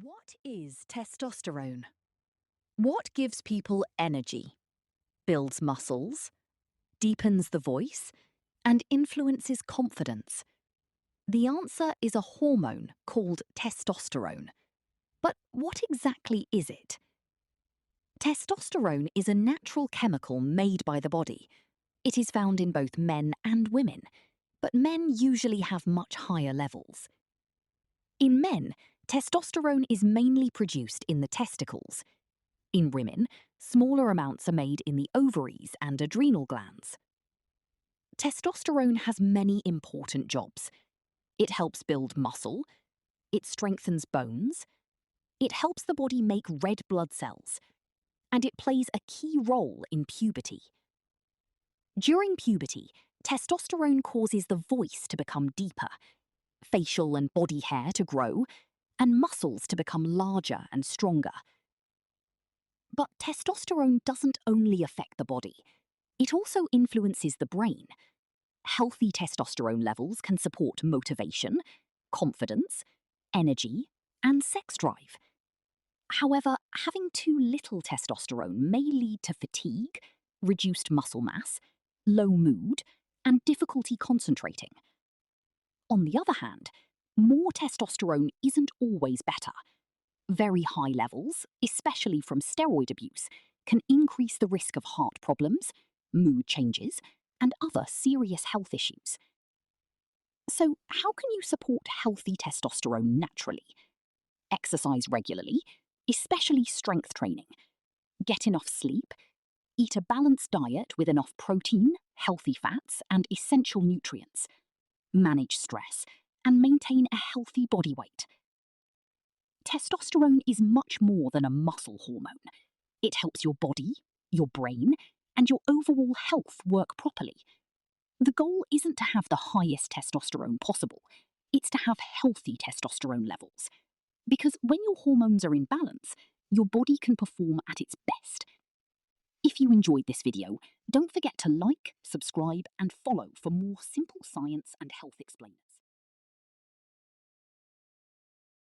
What is testosterone? What gives people energy, builds muscles, deepens the voice, and influences confidence? The answer is a hormone called testosterone. But what exactly is it? Testosterone is a natural chemical made by the body. It is found in both men and women, but men usually have much higher levels. In men, testosterone is mainly produced in the testicles. In women, smaller amounts are made in the ovaries and adrenal glands. Testosterone has many important jobs. It helps build muscle, it strengthens bones, it helps the body make red blood cells, and it plays a key role in puberty. During puberty, testosterone causes the voice to become deeper, facial and body hair to grow, and muscles to become larger and stronger. But testosterone doesn't only affect the body, it also influences the brain. Healthy testosterone levels can support motivation, confidence, energy, and sex drive. However, having too little testosterone may lead to fatigue, reduced muscle mass, low mood, and difficulty concentrating. On the other hand, more testosterone isn't always better. Very high levels, especially from steroid abuse, can increase the risk of heart problems, mood changes, and other serious health issues. So, how can you support healthy testosterone naturally? Exercise regularly, especially strength training. Get enough sleep. Eat a balanced diet with enough protein, healthy fats, and essential nutrients. Manage stress, and maintain a healthy body weight. Testosterone is much more than a muscle hormone. It helps your body, your brain, and your overall health work properly. The goal isn't to have the highest testosterone possible, it's to have healthy testosterone levels. Because when your hormones are in balance, your body can perform at its best. If you enjoyed this video, don't forget to like, subscribe, and follow for more simple science and health explainers.